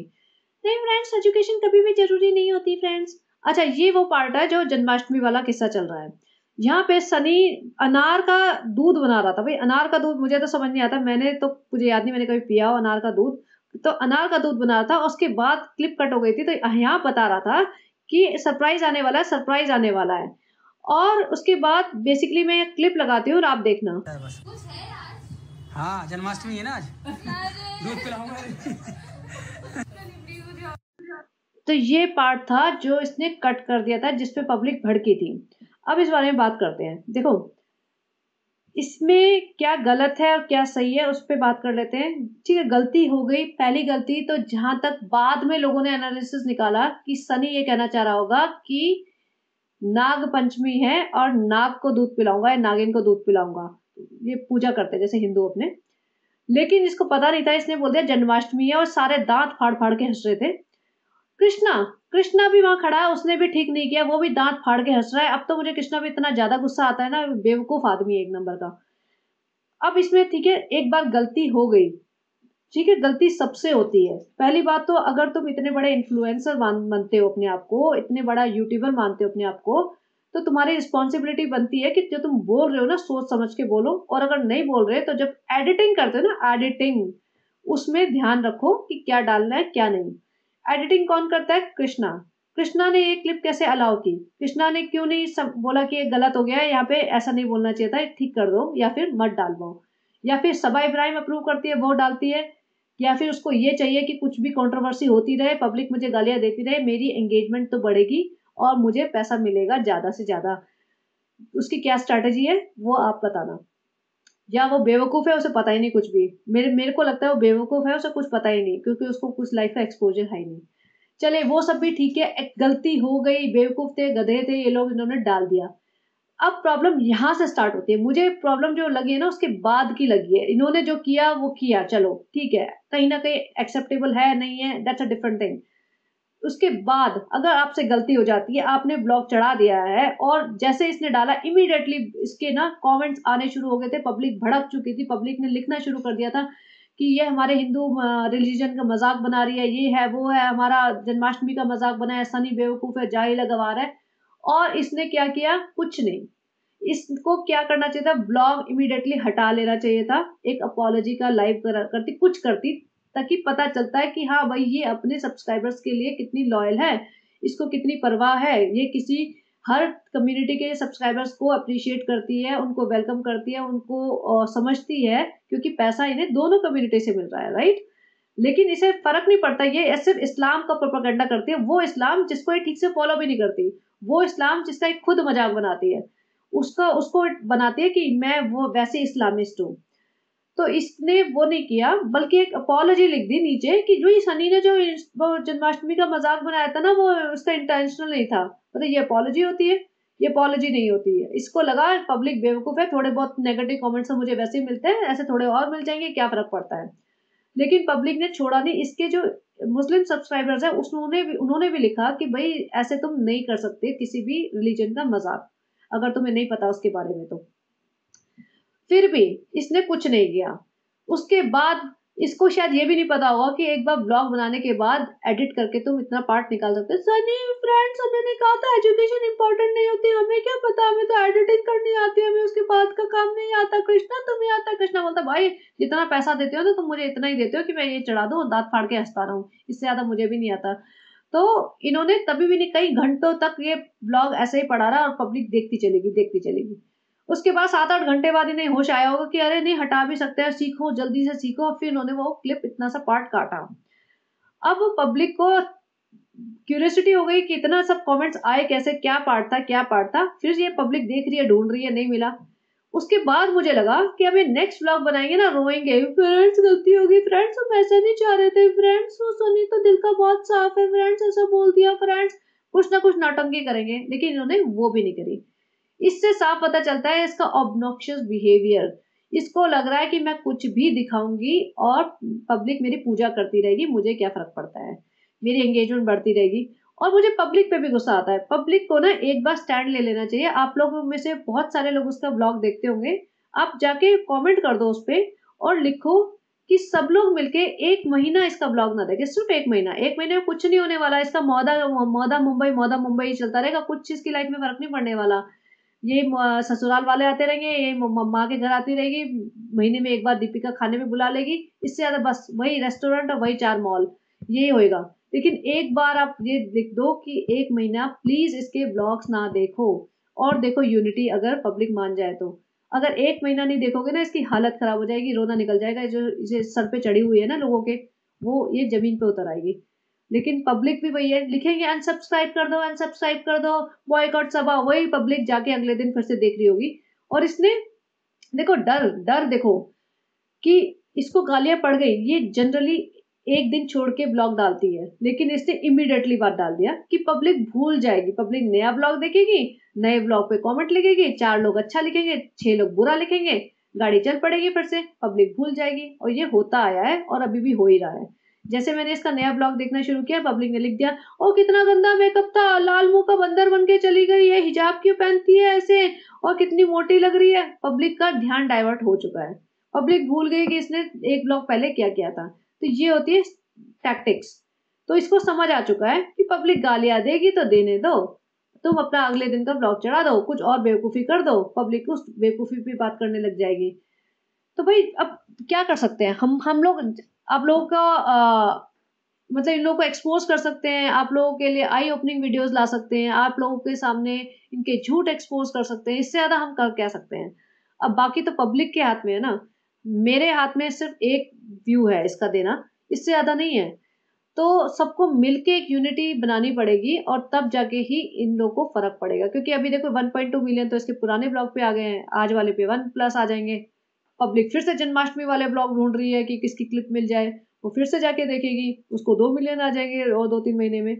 नहीं फ्रेंड्स, एजुकेशन कभी भी जरूरी नहीं होती फ्रेंड्स। अच्छा, ये वो पार्ट है जो जन्माष्टमी वाला किस्सा चल रहा है। यहाँ पे सनी अनार का दूध बना रहा था। भाई अनार का दूध मुझे तो समझ नहीं आता, मैंने तो, मुझे याद नहीं मैंने कभी पिया हो अनार का दूध। तो अनार का दूध बना रहा था, उसके बाद क्लिप कट हो गई थी, तो यहाँ बता रहा था कि सरप्राइज आने वाला है, सरप्राइज आने वाला है। और उसके बाद बेसिकली मैं क्लिप लगाती हूँ और आप देखना। हाँ जन्माष्टमी है ना आज, दूध पिलाऊंगा। तो ये पार्ट था जो इसने कट कर दिया था, जिसपे पब्लिक भड़की थी। अब इस बारे में बात करते हैं। देखो इसमें क्या गलत है और क्या सही है, उस पर बात कर लेते हैं। ठीक है, गलती हो गई, पहली गलती तो, जहां तक बाद में लोगों ने एनालिसिस निकाला कि सनी ये कहना चाह रहा होगा कि नाग पंचमी है और नाग को दूध पिलाऊंगा या नागिन को दूध पिलाऊंगा, ये पूजा करते हैं जैसे हिंदू अपने। लेकिन इसको पता नहीं था, इसने बोल दिया जन्माष्टमी है, और सारे दांत फाड़ फाड़ के हंस रहे थे। कृष्णा कृष्णा भी वहां खड़ा है, उसने भी ठीक नहीं किया, वो भी दांत फाड़ के हंस रहा है। अब तो मुझे कृष्णा भी इतना ज्यादा गुस्सा आता है ना, बेवकूफ आदमी है एक नंबर का। अब इसमें ठीक है, एक बार गलती हो गई, ठीक है, गलती सबसे होती है। पहली बात तो, अगर तुम इतने बड़े इन्फ्लुएंसर मानते हो अपने आप को, इतने बड़ा यूट्यूबर मानते हो अपने आप को, तो तुम्हारी रिस्पॉन्सिबिलिटी बनती है कि जो तुम बोल रहे हो ना, सोच समझ के बोलो। और अगर नहीं बोल रहे तो जब एडिटिंग करते हो ना, एडिटिंग, उसमें ध्यान रखो कि क्या डालना है क्या नहीं। एडिटिंग कौन करता है? कृष्णा। कृष्णा ने ये क्लिप कैसे अलाउ की? कृष्णा ने क्यों नहीं बोला कि ये गलत हो गया है, यहाँ पे ऐसा नहीं बोलना चाहिए था, ठीक कर दो, या फिर मत डालवाओ, या फिर सबा इब्राहिम अप्रूव करती है, वो डालती है, या फिर उसको ये चाहिए कि कुछ भी कंट्रोवर्सी होती रहे, पब्लिक मुझे गालियां देती रहे, मेरी एंगेजमेंट तो बढ़ेगी और मुझे पैसा मिलेगा ज़्यादा से ज़्यादा। उसकी क्या स्ट्रैटेजी है वो आप बताना। या वो बेवकूफ़ है, उसे पता ही नहीं कुछ भी। मेरे को लगता है वो बेवकूफ़ है, उसे कुछ पता ही नहीं, क्योंकि उसको कुछ लाइफ का एक्सपोजर है ही नहीं। चले वो सब भी ठीक है, एक गलती हो गई, बेवकूफ़ थे, गधे थे ये लोग, इन्होंने डाल दिया। अब प्रॉब्लम यहाँ से स्टार्ट होती है। मुझे प्रॉब्लम जो लगी है ना उसके बाद की लगी है। इन्होंने जो किया वो किया, चलो ठीक है, कहीं न कहीं एक्सेप्टेबल है, नहीं है, दैट्स अ डिफरेंट थिंग। उसके बाद अगर आपसे गलती हो जाती है, आपने ब्लॉग चढ़ा दिया है और जैसे इसने डाला इमीडिएटली इसके ना कमेंट्स आने शुरू हो गए थे, पब्लिक भड़क चुकी थी, पब्लिक ने लिखना शुरू कर दिया था कि ये हमारे हिंदू रिलीजन का मजाक बना रही है, ये है वो है, हमारा जन्माष्टमी का मजाक बनाया, सनी बेवकूफ़ है, जाहिल है, गँवार है। और इसने क्या किया? कुछ नहीं। इसको क्या करना चाहिए था? ब्लॉग इमीडिएटली हटा लेना चाहिए था। एक अपॉलॉजी का लाइव करती, कुछ करती, ताकि पता चलता है कि हाँ भाई ये अपने सब्सक्राइबर्स के लिए कितनी लॉयल है, इसको कितनी परवाह है, ये किसी हर कम्युनिटी के सब्सक्राइबर्स को अप्रिशिएट करती है, उनको वेलकम करती है, उनको समझती है, क्योंकि पैसा इन्हें दोनों कम्युनिटी से मिल रहा है, राइट? लेकिन इसे फ़र्क नहीं पड़ता, ये सिर्फ़ इस्लाम का प्रोपेगेंडा करती है, वो इस्लाम जिसको ये ठीक से फ़ॉलो भी नहीं करती। वो इस्लाम जिसका ये खुद मज़ाक बनाती है। उसको बनाती है कि मैं वो वैसी इस्लामिस्ट हूँ। तो इसने वो नहीं किया, बल्कि एक अपॉलॉजी लिख दी नीचे कि जो ये सनी ने जो वो जन्माष्टमी का मज़ाक बनाया था ना, वो उसका इंटेंशनल नहीं था। मतलब ये अपॉलॉजी होती है? ये अपॉलॉजी नहीं होती है। इसको लगा पब्लिक बेवकूफ़ है, थोड़े बहुत नेगेटिव कमेंट्स तो मुझे वैसे ही मिलते हैं, ऐसे थोड़े और मिल जाएँगे, क्या फ़र्क पड़ता है? लेकिन पब्लिक ने छोड़ा नहीं। इसके जो मुस्लिम सब्सक्राइबर्स हैं उन्होंने भी लिखा कि भई ऐसे तुम नहीं कर सकते किसी भी रिलीजन का मज़ाक, अगर तुम्हें नहीं पता उसके बारे में तो। फिर भी इसने कुछ नहीं किया। उसके बाद इसको शायद ये भी नहीं पता होगा कि एक बार ब्लॉग बनाने के बाद एडिट करके तुम इतना पार्ट निकाल सकते हो। सनी फ्रेंड्स, हमें नहीं कहा था एजुकेशन इम्पोर्टेंट नहीं होती, हमें क्या पता, हमें तो एडिटिंग करनी आती है, हमें उसके बाद का काम नहीं आता। कृष्णा तुम्हें आता है? कृष्णा बोलता भाई जितना पैसा देते हो ना तुम मुझे इतना ही देते हो कि मैं ये चढ़ा दूँ और दाँत फाड़ के हँसता रहूँ, इससे ज़्यादा मुझे भी नहीं आता। तो इन्होंने कभी भी नहीं, कई घंटों तक ये ब्लॉग ऐसे ही पड़ा रहा और पब्लिक देखती चलेगी, देखती चलेगी। उसके बाद 7-8 घंटे बाद इन्हें होश आया होगा कि अरे नहीं, हटा भी सकते हैं, सीखो, जल्दी से सीखो। फिर उन्होंने वो क्लिप इतना सा पार्ट काटा। अब पब्लिक को क्यूरियोसिटी हो गई कि इतना सब कमेंट्स आए कैसे, क्या पार्ट था, क्या पार्ट था? फिर ये पब्लिक देख रही है, ढूँढ रही है, नहीं मिला। उसके बाद मुझे लगा कि अब ये नेक्स्ट व्लॉग बनाएँगे ना, रोएँगे, फ्रेंड्स गलती हो गई, फ्रेंड्स हम ऐसा नहीं चाह रहे थे, फ्रेंड्स वो सनी तो दिल का बहुत साफ है, फ्रेंड्स ऐसा बोल दिया, फ्रेंड्स कुछ ना कुछ नौटंकी करेंगे, लेकिन इन्होंने वो भी नहीं करी। इससे साफ पता चलता है इसका ऑब्नॉक्शियस बिहेवियर। इसको लग रहा है कि मैं कुछ भी दिखाऊंगी और पब्लिक मेरी पूजा करती रहेगी, मुझे क्या फर्क पड़ता है, मेरी एंगेजमेंट बढ़ती रहेगी। और मुझे पब्लिक पे भी गुस्सा आता है। पब्लिक को ना एक बार स्टैंड ले लेना चाहिए। आप लोगों में से बहुत सारे लोग उसका ब्लॉग देखते होंगे, आप जाके कमेंट कर दो उस पे और लिखो कि सब लोग मिलके 1 महीना इसका ब्लॉग ना देखें, सिर्फ 1 महीना। 1 महीने में कुछ नहीं होने वाला, इसका मौदा मुंबई चलता रहेगा, कुछ इसकी लाइफ में फर्क नहीं पड़ने वाला। ये ससुराल वाले आते रहेंगे, ये माँ के घर आती रहेगी, महीने में एक बार दीपिका खाने में बुला लेगी, इससे ज़्यादा बस वही रेस्टोरेंट और वही 4 मॉल, यही होएगा। लेकिन एक बार आप ये लिख दो कि 1 महीना प्लीज़ इसके व्लॉग्स ना देखो, और देखो यूनिटी अगर पब्लिक मान जाए तो। अगर 1 महीना नहीं देखोगे ना, इसकी हालत खराब हो जाएगी, रोना निकल जाएगा, जो इसे सर पे चढ़ी हुई है ना लोगों के, वो ये ज़मीन पे उतर आएगी। लेकिन पब्लिक भी वही है, लिखेंगे अनसब्सक्राइब कर दो, अनसब्सक्राइब कर दो, बॉयकॉट सभा, वही पब्लिक जाके अगले दिन फिर से देख रही होगी। और इसने देखो डर डर देखो कि इसको गालियां पड़ गई, ये जनरली एक दिन छोड़ के ब्लॉग डालती है, लेकिन इसने इमीडिएटली बात डाल दिया कि पब्लिक भूल जाएगी, पब्लिक नया ब्लॉग देखेगी, नए ब्लॉग पे कमेंट लिखेगी, 4 लोग अच्छा लिखेंगे, 6 लोग बुरा लिखेंगे, गाड़ी चल पड़ेगी, फिर से पब्लिक भूल जाएगी। और ये होता आया है और अभी भी हो ही रहा है। जैसे मैंने इसका नया ब्लॉग देखना शुरू किया, पब्लिक ने लिख दिया, ओ कितना गंदा मेकअप था, लाल मुंह का बंदर बन के चली गई है, हिजाब क्यों पहनती है ऐसे, और कितनी मोटी लग रही है। पब्लिक का ध्यान डाइवर्ट हो चुका है, पब्लिक भूल गई कि इसने एक ब्लॉग पहले क्या किया था। तो ये होती है टैक्टिक्स। तो इसको समझ आ चुका है कि पब्लिक गालियां देगी तो देने दो, तुम अपना अगले दिन का ब्लॉग चढ़ा दो, कुछ और बेवकूफ़ी कर दो, पब्लिक उस बेवकूफ़ी पे बात करने लग जाएगी। तो भाई अब क्या कर सकते हैं हम लोग। आप लोगों का मतलब इन लोगों को एक्सपोज कर सकते हैं, आप लोगों के लिए आई ओपनिंग वीडियोस ला सकते हैं, आप लोगों के सामने इनके झूठ एक्सपोज कर सकते हैं, इससे ज़्यादा हम कर क्या सकते हैं। अब बाकी तो पब्लिक के हाथ में है ना, मेरे हाथ में सिर्फ एक व्यू है इसका देना, इससे ज़्यादा नहीं है। तो सबको मिलके एक यूनिटी बनानी पड़ेगी और तब जाके ही इन लोगों को फ़र्क पड़ेगा, क्योंकि अभी देखो 1.2 मिलियन तो इसके पुराने ब्लॉग पे आ गए हैं, आज वाले पे 1 प्लस आ जाएँगे। पब्लिक फिर से जन्माष्टमी वाले ब्लॉग ढूँढ रही है कि किसकी क्लिप मिल जाए, वो फिर से जाके देखेगी, उसको 2 मिलियन आ जाएँगे और 2-3 महीने में,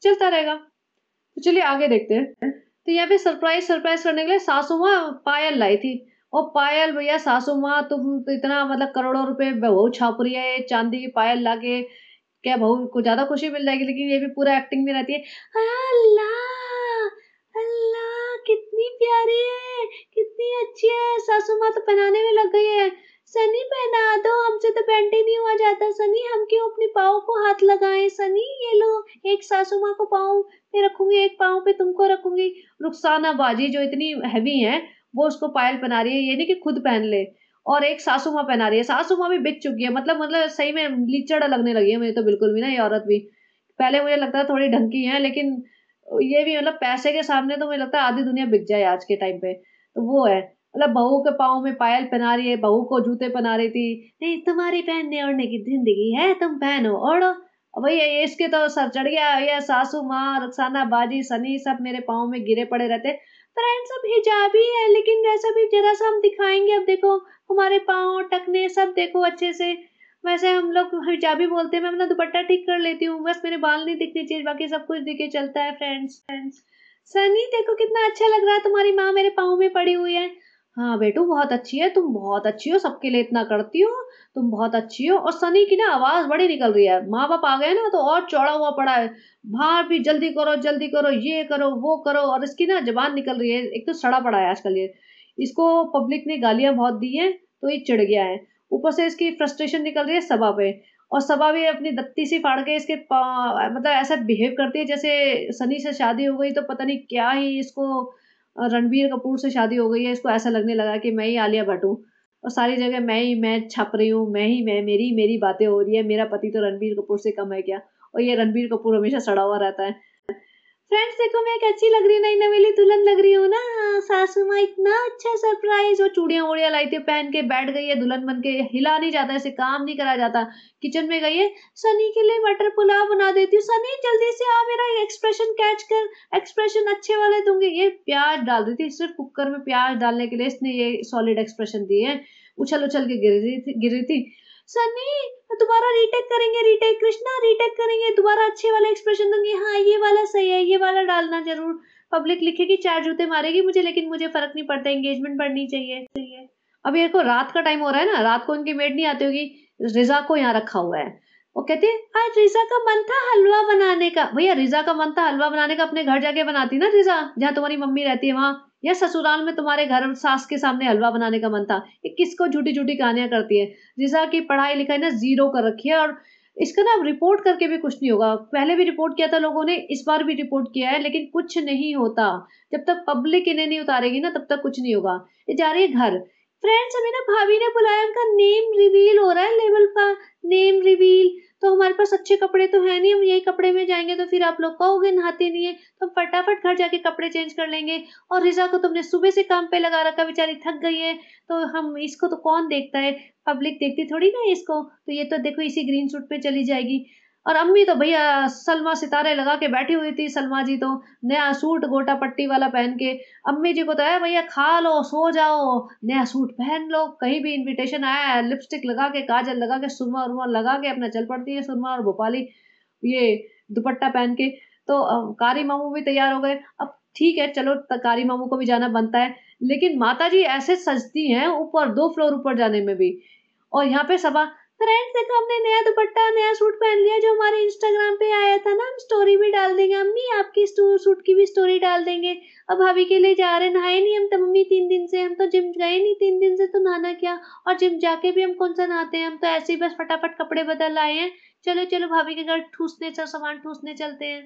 चलता रहेगा। तो चलिए आगे देखते हैं। तो यहाँ पे सरप्राइज़ करने के लिए सासू माँ पायल लाई थी, और पायल भैया सासू माँ तुम तो इतना मतलब करोड़ों रुपए बहू छाप रही है, चाँदी की पायल लाके, क्या बहू को ज़्यादा खुशी मिल जाएगी, लेकिन ये भी पूरा एक्टिंग में रहती है। अल्लाह! अल्लाह! कितनी प्यारी है, कितनी अच्छी है, सासू माँ तो पहनाने में लग गई है। सनी पहना दो, हमसे तो पैंट ही नहीं हुआ जाता सनी, हम क्यों अपने पाँव को हाथ लगाएँ सनी, ये लो एक सासू माँ को पाँव पे रखूँगी, एक पाँव पे तुमको रखूँगी। रुखसाना बाजी जो इतनी हेवी हैं, वो उसको पायल पहना रही है, ये नहीं कि खुद पहन ले, और एक सासू माँ पहना रही है। सासू माँ भी बिक चुकी है, मतलब सही में लीचड़ लगने लगी है मुझे तो बिल्कुल भी ना ये औरत भी। पहले मुझे लगता था थोड़ी ढंग की है, लेकिन ये भी मतलब पैसे के सामने तो मुझे लगता है आधी दुनिया बिक जाए आज के टाइम पे। तो वो है, मतलब बहू के पाँव में पायल पहना रही है, बहू को जूते पहना रही थी। नहीं तुम्हारी पहनने ओढ़ने की ज़िंदगी है, तुम पहनो ओढ़ो। भैया ये इसके तो सर चढ़ गया, ये सासू माँ, रुखसाना बाजी, सनी सब मेरे पाँव में गिरे पड़े रहते। फ्रेंड्स सब हिजाबी है, लेकिन वैसा भी जरा सा हम दिखाएंगे, अब देखो हमारे पाँव टखने सब देखो अच्छे से। वैसे हम लोग हिजाबी बोलते हैं, मैं अपना दुपट्टा ठीक कर लेती हूँ, बस मेरे बाल नहीं दिखने चाहिए, बाकी सब कुछ दिखे चलता है फ्रेंड्स। सनी देखो कितना अच्छा लग रहा है, तुम्हारी माँ मेरे पाँव में पड़ी हुई है। हाँ बेटू बहुत अच्छी है, तुम बहुत अच्छी हो, सबके लिए इतना करती हो, तुम बहुत अच्छी हो। और सनी की ना आवाज़ बड़ी निकल रही है, माँ बाप आ गए ना तो और चौड़ा हुआ पड़ा है, बाहर भी जल्दी करो, ये करो, वो करो, और इसकी ना ज़ुबान निकल रही है, एक तो सड़ा पड़ा है आजकल ये। इसको पब्लिक ने गालियाँ बहुत दी हैं, तो ये चिढ़ गया है। ऊपर से इसकी फ्रस्ट्रेशन निकल रही है सभा पे, और सभा भी अपनी दत्ती सी फाड़ के इसके मतलब ऐसा बिहेव करती है जैसे सनी से शादी हो गई तो पता नहीं क्या ही इसको रणबीर कपूर से शादी हो गई है, इसको ऐसा लगने लगा कि मैं ही आलिया भट्ट हूँ, और सारी जगह मैं छप रही हूँ, मैं मेरी मेरी बातें हो रही है, मेरा पति तो रणबीर कपूर से कम है क्या। और ये रणबीर कपूर हमेशा सड़ा हुआ रहता है। फ्रेंड्स देखो मैं कैसी लग रही हूँ, नई नवेली दुल्हन लग रही हूँ ना। सासू माँ इतना अच्छा सरप्राइज, और चूड़ियां वूड़ियां लाई थी पहन के बैठ गई है दुल्हन बन के, हिला नहीं जाता, ऐसे काम नहीं करा जाता। किचन में गई है, सनी के लिए मटर पुलाव बना देती हूँ, सनी जल्दी से आ मेरा एक्सप्रेशन कैच कर, एक्सप्रेशन अच्छे वाले दूंगी। ये प्याज डाल रही थी, सिर्फ कुकर में प्याज डालने के लिए इसने ये सॉलिड एक्सप्रेशन दिए हैं, उछल उछल के गिर रही थी। सनी दोबारा रीटेक करेंगे, रीटेक कृष्णा रीटेक करेंगे, दोबारा अच्छे वाला एक्सप्रेशन दूंगी, हाँ ये वाला सही है, ये वाला डालना जरूर। पब्लिक लिखेगी 4 जूते मारेगी मुझे, लेकिन मुझे फर्क नहीं पड़ता, एंगेजमेंट बढ़नी चाहिए। अब ये को रात का टाइम हो रहा है ना, रात को उनकी मेड नहीं आती होगी, रिजा को यहाँ रखा हुआ है। वो कहती है आज रिजा का मन था हलवा बनाने का। भैया रिजा का मन था हलवा बनाने का, अपने घर जाके बनाती ना रिजा, जहाँ तुम्हारी मम्मी रहती है वहां, या ससुराल में तुम्हारे घर सास के सामने हलवा बनाने का मन था। ये किसको झूठी झूठी कहानियां करती है। रिजा की पढ़ाई लिखाई ना जीरो कर रखी है, और इसका ना रिपोर्ट करके भी कुछ नहीं होगा। पहले भी रिपोर्ट किया था लोगों ने, इस बार भी रिपोर्ट किया है, लेकिन कुछ नहीं होता। जब तक पब्लिक इन्हें नहीं उतारेगी ना तब तक कुछ नहीं होगा। ये जा रही है घर। फ्रेंड्स हमें ना भाभी ने बुलाया, उनका नेम रिवील हो रहा है, लेवल का नेम रिवील। तो हमारे पास अच्छे कपड़े तो है नहीं, हम यही कपड़े में जाएंगे तो फिर आप लोग कहोगे नहाते नहीं है, तो हम फटाफट घर जाके कपड़े चेंज कर लेंगे। और रिजा को तुमने सुबह से काम पे लगा रखा, बेचारी थक गई है, तो हम इसको तो कौन देखता है, पब्लिक देखती थोड़ी ना है इसको, तो ये तो देखो इसी ग्रीन सूट पे चली जाएगी। और अम्मी तो भैया सलमा सितारे लगा के बैठी हुई थी, सलमा जी तो नया सूट गोटा पट्टी वाला पहन के। अम्मी जी को तो है भैया खा लो सो जाओ, नया सूट पहन लो, कहीं भी इनविटेशन आया है लिपस्टिक लगा के काजल लगा के सुरमा उरमा लगा के अपना चल पड़ती है, सुरमा और भोपाली ये दुपट्टा पहन के। तो कारी मामू भी तैयार हो गए। अब ठीक है चलो कारी मामू को भी जाना बनता है, लेकिन माता जी ऐसे सजती हैं ऊपर 2 फ्लोर ऊपर जाने में भी। और यहाँ पे सबा फ्रेंड्स देखो हमने नया दुपट्टा नया सूट पहन लिया जो हमारे इंस्टाग्राम पे आया था ना, हम स्टोरी भी डाल देंगे, अम्मी आपकी सूट की भी स्टोरी डाल देंगे। अब भाभी के लिए जा रहे, नहाए नहीं हम तो मम्मी 3 दिन से, हम तो जिम गए नहीं 3 दिन से, तो नहाना क्या, और जिम जाके भी हम कौन सा नहाते हैं, हम तो ऐसे ही बस फटाफट कपड़े बदल आए हैं। चलो चलो भाभी के घर ठूसने सामान ठूसने चलते हैं।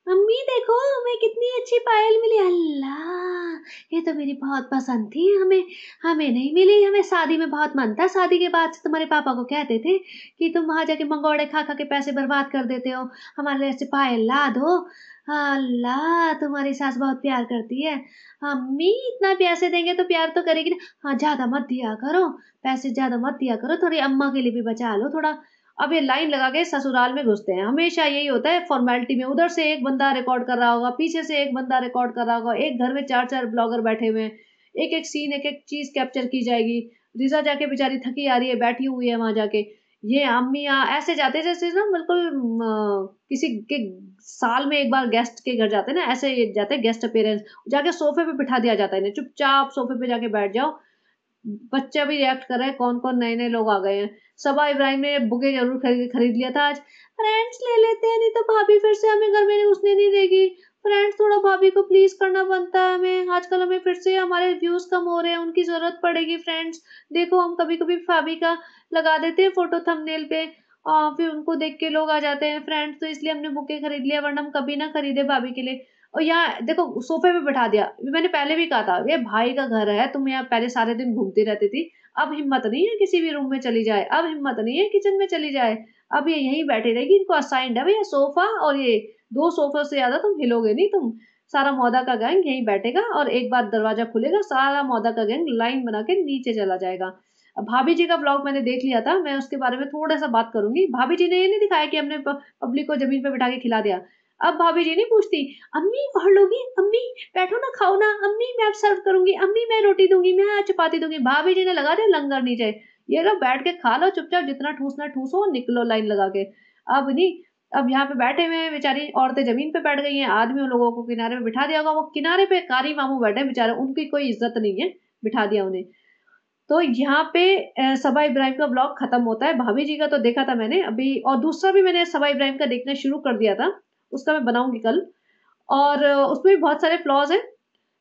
अम्मी देखो हमें कितनी अच्छी पायल मिली, अल्लाह ये तो मेरी बहुत पसंद थी, हमें हमें नहीं मिली, हमें शादी में बहुत मन था, शादी के बाद से तुम्हारे पापा को कहते थे कि तुम वहाँ जाके मंगोड़े खा खा के पैसे बर्बाद कर देते हो, हमारे लिए ऐसे पायल ला दो। अल्लाह तुम्हारी सास बहुत प्यार करती है। अम्मी इतना पैसे देंगे तो प्यार तो करेगी ना। हाँ ज़्यादा मत दिया करो, पैसे ज़्यादा मत दिया करो, थोड़ी अम्मा के लिए भी बचा लो थोड़ा। अब ये लाइन लगा के ससुराल में घुसते हैं, हमेशा यही होता है फॉर्मेलिटी में, उधर से एक बंदा रिकॉर्ड कर रहा होगा, पीछे से एक बंदा रिकॉर्ड कर रहा होगा, एक घर में 4-4 ब्लॉगर बैठे हुए हैं, एक एक सीन एक एक चीज कैप्चर की जाएगी। रिजा जाके बेचारी थकी आ रही है, बैठी हुई है वहां जाके, ये अम्मी ऐसे जाते जैसे ना बिल्कुल किसी के साल में एक बार गेस्ट के घर जाते हैं ना, ऐसे ये जाते हैं गेस्ट अपेयरेंस, जाके सोफे पे बिठा दिया जाता है इन्हें, चुपचाप सोफे पे जाके बैठ जाओ। बच्चा भी रिएक्ट कर रहा है, कौन-कौन नए-नए लोग आ गए हैं। सबा इब्राहिम ने बुके ज़रूर खरीद लिया था आज। फ्रेंड्स ले लेते हैं, नहीं तो भाभी फिर से हमें घर में घुसने नहीं देगी। फ्रेंड्स थोड़ा भाभी को प्लीज़ करना बनता है हमें। आजकल हमें फिर से हमारे व्यूज़ कम हो रहे हैं, उनकी ज़रूरत पड़ेगी फ्रेंड्स। देखो हम कभी-कभी भाभी का लगा देते हैं फ़ोटो थंबनेल पे, फिर उनको देख के लोग आ जाते हैं फ्रेंड्स, तो इसलिए हमने बुके खरीद लिया, वरना हम कभी ना खरीदे भाभी के लिए। और यहाँ देखो सोफे पे बिठा दिया, मैंने पहले भी कहा था ये भाई का घर है, तुम यहाँ पहले सारे दिन घूमती रहती थी, अब हिम्मत नहीं है किसी भी रूम में चली जाए, अब हिम्मत नहीं है किचन में चली जाए, अब ये यहीं बैठी रहेगी, इनको असाइंड है भैया सोफा, और ये 2 सोफे से ज्यादा तुम हिलोगे नहीं, तुम सारा मौदा का गैंग यहीं बैठेगा, और एक बार दरवाजा खुलेगा सारा मौदा का गैंग लाइन बना के नीचे चला जाएगा। अब भाभी जी का ब्लॉग मैंने देख लिया था, मैं उसके बारे में थोड़ा सा बात करूंगी। भाभी जी ने ये नहीं दिखाया कि हमने पब्लिक को जमीन पे बिठा के खिला दिया। अब भाभी जी नहीं पूछती, अम्मी और लोगी, अम्मी बैठो ना खाओ ना, अम्मी मैं अब सर्व करूंगी, अम्मी मैं रोटी दूंगी, मैं चपाती दूंगी। भाभी जी ने लगा दिया लंगर नीचे, ये लो बैठ के खा लो चुपचाप, जितना ठूसना ठूसो, निकलो लाइन लगा के। अब नहीं, अब यहाँ पे बैठे हुए हैं बेचारी औरतें, जमीन पे बैठ गई हैं, आदमी उन लोगों को किनारे पे बिठा दिया होगा, वो किनारे पे कारी मामू बैठे हैं बेचारे, उनकी कोई इज्जत नहीं है, बिठा दिया उन्हें। तो यहाँ पे सबा इब्राहिम का ब्लॉग खत्म होता है। भाभी जी का तो देखा था मैंने अभी, और दूसरा भी मैंने सबा इब्राहिम का देखना शुरू कर दिया था, उसका मैं बनाऊंगी कल, और उसमें भी बहुत सारे फ्लॉज हैं,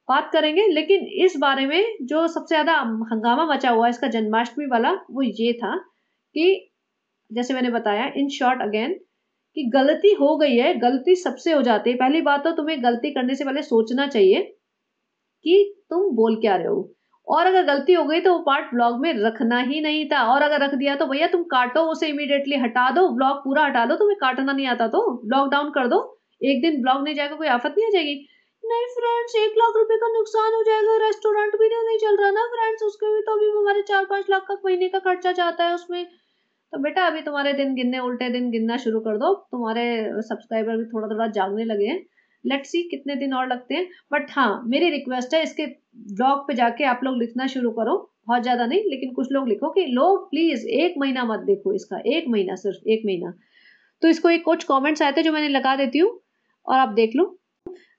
बात करेंगे। लेकिन इस बारे में जो सबसे ज्यादा हंगामा मचा हुआ है इसका जन्माष्टमी वाला, वो ये था कि जैसे मैंने बताया इन शॉर्ट अगेन, कि गलती हो गई है, गलती सबसे हो जाती है। पहली बात तो तुम्हें गलती करने से पहले सोचना चाहिए कि तुम बोल क्या रहे हो, और अगर गलती हो गई तो वो पार्ट ब्लॉग में रखना ही नहीं था, और अगर रख दिया तो भैया तुम काटो उसे, इमीडिएटली हटा दो, ब्लॉग पूरा हटा दो, तुम्हें काटना नहीं आता तो ब्लॉग डाउन कर दो, एक दिन ब्लॉग नहीं जाएगा, कोई आफत नहीं आ जाएगी। नहीं फ्रेंड्स 1 लाख रुपए का नुकसान हो जाएगा, रेस्टोरेंट भी तो नहीं चल रहा ना फ्रेंड्स, उसके भी तो अभी हमारे 4-5 लाख का महीने का खर्चा जाता है उसमें। तो बेटा अभी तुम्हारे दिन गिनने, उल्टे दिन गिनना शुरू कर दो, तुम्हारे सब्सक्राइबर भी थोड़ा थोड़ा जागने लगे हैं, लेट्स सी कितने दिन और लगते हैं। बट हाँ मेरी रिक्वेस्ट है, इसके ब्लॉग पे जाके आप लोग लिखना शुरू करो, बहुत ज्यादा नहीं लेकिन कुछ लोग लिखो कि लोग प्लीज 1 महीना मत देखो इसका, 1 महीना, सिर्फ 1 महीना। तो इसको एक कुछ कमेंट्स आए थे जो मैंने लगा देती हूँ, और आप देख लो।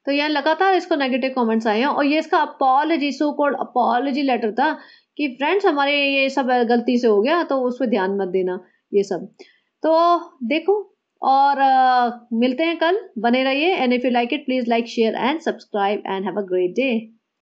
तो यहाँ लगातार इसको नेगेटिव कमेंट्स आए हैं, और ये इसका apology, so called apology letter था कि फ्रेंड्स हमारे ये सब गलती से हो गया, तो उस पर ध्यान मत देना ये सब। तो देखो, और मिलते हैं कल, बने रहिए, and if you like it please like share and subscribe and have a great day.